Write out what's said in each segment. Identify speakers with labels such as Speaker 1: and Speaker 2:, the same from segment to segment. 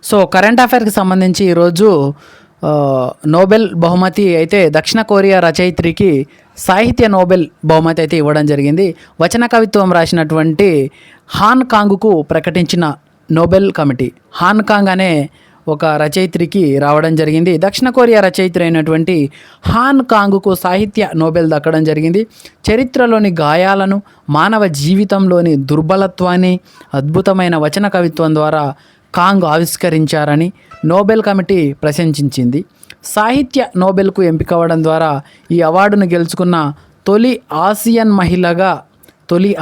Speaker 1: So current అఫైర్కి సంబంధించి ఈరోజు Nobel బహుమతి అయితే దక్షిణ కొరియా రచయిత్రికి సాహిత్య నోబెల్ బహుమతి అయితే ఇవ్వడం జరిగింది. వచన కవిత్వం రాసినటువంటి హాన్ కాంగ్కు ప్రకటించిన నోబెల్ కమిటీ హాన్ కాంగ్ అనే ఒక రచయిత్రికి రావడం జరిగింది. దక్షిణ కొరియా రచయిత్రి అయినటువంటి హాన్ కాంగ్కు సాహిత్య నోబెల్ దక్కడం జరిగింది. చరిత్రలోని గాయాలను, మానవ జీవితంలోని దుర్బలత్వాన్ని అద్భుతమైన వచన కవిత్వం ద్వారా కాంగ్ ఆవిష్కరించారని నోబెల్ కమిటీ ప్రశంసించింది. సాహిత్య నోబెల్కు ఎంపికవడం ద్వారా ఈ అవార్డును గెలుచుకున్న తొలి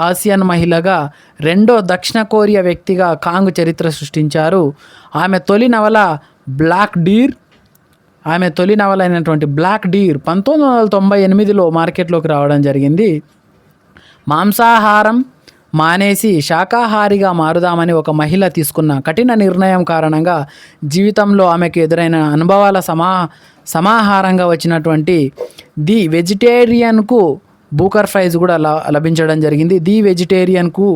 Speaker 1: ఆసియన్ మహిళగా రెండో దక్షిణ కొరియా వ్యక్తిగా కాంగ్ చరిత్ర సృష్టించారు. ఆమె తొలి నవల అయినటువంటి బ్లాక్ డీర్ 1998లో మార్కెట్లోకి రావడం జరిగింది. మాంసాహారం మానేసి శాకాహారిగా మారుదామని ఒక మహిళ తీసుకున్న కఠిన నిర్ణయం కారణంగా జీవితంలో ఆమెకు ఎదురైన అనుభవాల సమాహారంగా వచ్చినటువంటి ది వెజిటేరియన్కు బూకర్ ప్రైజ్ కూడా లభించడం జరిగింది. ది వెజిటేరియన్కు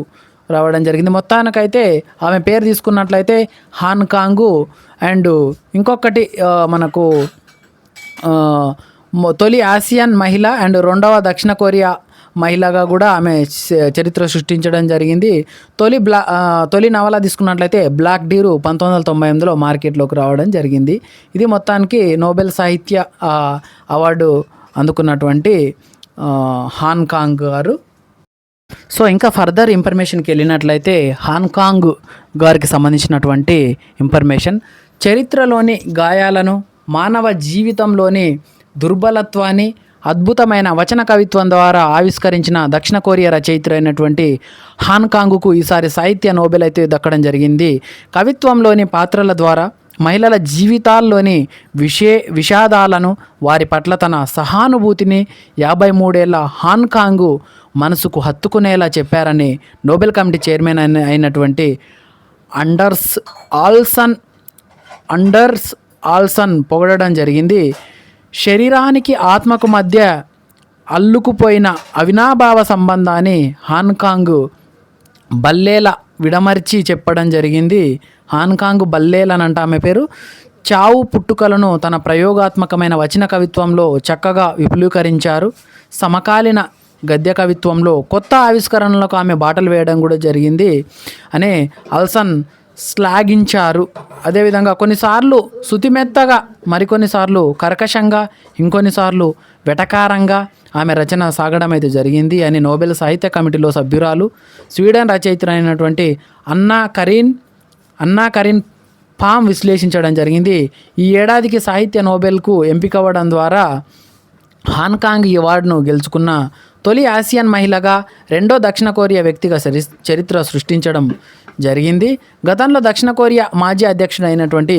Speaker 1: రావడం జరిగింది. మొత్తానికైతే ఆమె పేరు తీసుకున్నట్లయితే హాన్ కాంగు అండ్ ఇంకొకటి మనకు తొలి ఆసియన్ మహిళ అండ్ రెండవ దక్షిణ కొరియా మహిళగా కూడా ఆమె చరిత్ర సృష్టించడం జరిగింది. తొలి నవల తీసుకున్నట్లయితే బ్లాక్ డీర్ 1998లో మార్కెట్లోకి రావడం జరిగింది. ఇది మొత్తానికి నోబెల్ సాహిత్య అవార్డు అందుకున్నటువంటి హాన్ కాంగ్ గారు. సో ఇంకా ఫర్దర్ ఇన్ఫర్మేషన్కి వెళ్ళినట్లయితే హాన్ కాంగ్ గారికి సంబంధించినటువంటి ఇన్ఫర్మేషన్, చరిత్రలోని గాయాలను, మానవ జీవితంలోని దుర్బలత్వాన్ని అద్భుతమైన వచన కవిత్వం ద్వారా ఆవిష్కరించిన దక్షిణ కొరియా రచయిత్రి అయినటువంటి హాన్ కాంగ్కు ఈసారి సాహిత్య నోబెల్ అయితే దక్కడం జరిగింది. కవిత్వంలోని పాత్రల ద్వారా మహిళల జీవితాల్లోని విషాదాలను, వారి పట్ల తన సహానుభూతిని 53 ఏళ్ల హాన్ కాంగ్ మనసుకు హత్తుకునేలా చెప్పారని నోబెల్ కమిటీ చైర్మన్ అయినటువంటి అండర్స్ ఆల్సన్ పొగడడం జరిగింది. శరీరానికి ఆత్మకు మధ్య అల్లుకుపోయిన అవినాభావ సంబంధాన్ని హాన్ కాంగ్ బల్లేలా విడమర్చి చెప్పడం జరిగింది. హాన్ కాంగ్ బల్లేలనంట ఆమె పేరు. చావు పుట్టుకలను తన ప్రయోగాత్మకమైన వచన కవిత్వంలో చక్కగా విపులీకరించారు. సమకాలీన గద్య కవిత్వంలో కొత్త ఆవిష్కరణలకు ఆమె బాటలు వేయడం కూడా జరిగింది అని ఆల్సన్ శ్లాఘించారు. అదేవిధంగా కొన్నిసార్లు శుతిమెత్తగా, మరికొన్నిసార్లు కర్కశంగా, ఇంకొన్నిసార్లు వెటకారంగా ఆమె రచన సాగడం అయితే జరిగింది అని నోబెల్ సాహిత్య కమిటీలో సభ్యురాలు స్వీడన్ రచయిత్రి అయినటువంటి అన్నా కరిన్ పామ్ విశ్లేషించడం జరిగింది. ఈ ఏడాదికి సాహిత్య నోబెల్కు ఎంపికవ్వడం ద్వారా హాన్ కాంగ్ ఈ అవార్డును గెలుచుకున్న తొలి ఆసియన్ మహిళగా, రెండో దక్షిణ కొరియా వ్యక్తిగా చరిత్ర సృష్టించడం జరిగింది. గతంలో దక్షిణ కొరియా మాజీ అధ్యక్షుడు అయినటువంటి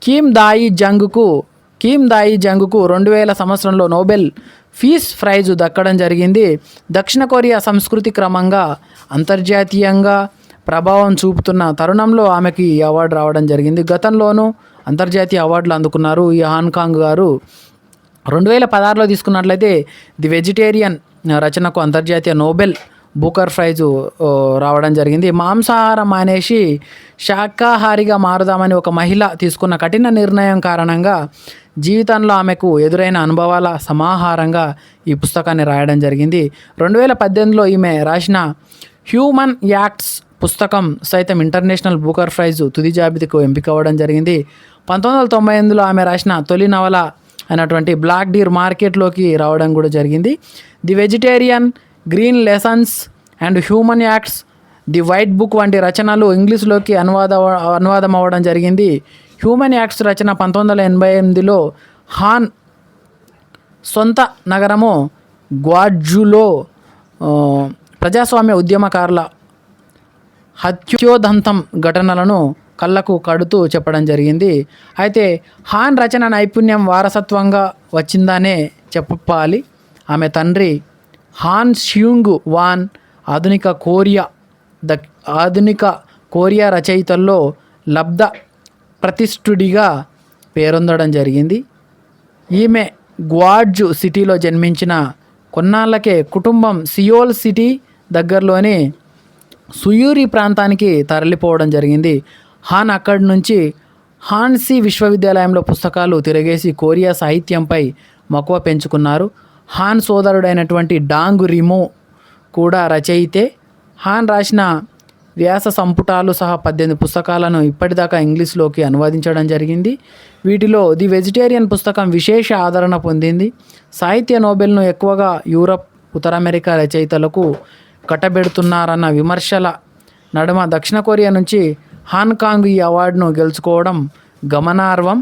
Speaker 1: కిమ్ దాయి జంగ్కు 2000 సంవత్సరంలో నోబెల్ పీస్ ప్రైజ్ దక్కడం జరిగింది. దక్షిణ కొరియా సంస్కృతి క్రమంగా అంతర్జాతీయంగా ప్రభావం చూపుతున్న తరుణంలో ఆమెకి ఈ అవార్డు రావడం జరిగింది. గతంలోనూ అంతర్జాతీయ అవార్డులు అందుకున్నారు ఈ హాన్ కాంగ్ గారు. 2016లో తీసుకున్నట్లయితే ది వెజిటేరియన్ రచనకు అంతర్జాతీయ నోబెల్ బూకర్ ప్రైజు రావడం జరిగింది. మాంసాహారం మానేసి శాకాహారిగా మారుదామని ఒక మహిళ తీసుకున్న కఠిన నిర్ణయం కారణంగా జీవితంలో ఆమెకు ఎదురైన అనుభవాల సమాహారంగా ఈ పుస్తకాన్ని రాయడం జరిగింది. 2018లో ఈమె రాసిన హ్యూమన్ యాక్ట్స్ పుస్తకం సైతం ఇంటర్నేషనల్ బూకర్ ప్రైజు తుది జాబితాకు ఎంపిక అవ్వడం జరిగింది. 1998లో ఆమె రాసిన తొలి నవల అయినటువంటి బ్లాక్ డీర్ మార్కెట్లోకి రావడం కూడా జరిగింది. The vegetarian, green lessons and human acts, the white book వంటి రచనలు ఇంగ్లీష్లోకి అనువాదం అవ్వడం జరిగింది. హ్యూమన్ యాక్ట్స్ రచన 1988లో హాన్ సొంత నగరము గ్వాడ్జులో ప్రజాస్వామ్య ఉద్యమకారుల హత్యోదంతం ఘటనలను కళ్ళకు కడుతూ చెప్పడం జరిగింది. అయితే హాన్ రచన నైపుణ్యం వారసత్వంగా వచ్చిందనే చెప్పాలి. ఆమె తండ్రి హాన్ స్యూంగ్ వాన్ ఆధునిక కొరియా రచయితల్లో లబ్ధ ప్రతిష్ఠుడిగా పేరొందడం జరిగింది. ఈమె గ్వాడ్జు సిటీలో జన్మించిన కొన్నాళ్ళకే కుటుంబం సియోల్ సిటీ దగ్గరలోని సుయూరి ప్రాంతానికి తరలిపోవడం జరిగింది. హాన్ అక్కడి నుంచి హాన్సీ విశ్వవిద్యాలయంలో పుస్తకాలు తిరగేసి కొరియా సాహిత్యంపై మక్కువ పెంచుకున్నారు. హాన్ సోదరుడైనటువంటి డాంగ్ రిమో కూడా రచయితే. హాన్ రాసిన వ్యాస సంపుటాలు సహా 18 పుస్తకాలను ఇప్పటిదాకా ఇంగ్లీష్లోకి అనువదించడం జరిగింది. వీటిలో ది వెజిటేరియన్ పుస్తకం విశేష ఆదరణ పొందింది. సాహిత్య నోబెల్ను ఎక్కువగా యూరప్, ఉత్తర అమెరికా రచయితలకు కట్టబెడుతున్నారన్న విమర్శల నడుమ దక్షిణ కొరియా నుంచి హాన్కాంగ్ ఈ అవార్డును గెలుచుకోవడం గమనార్హం.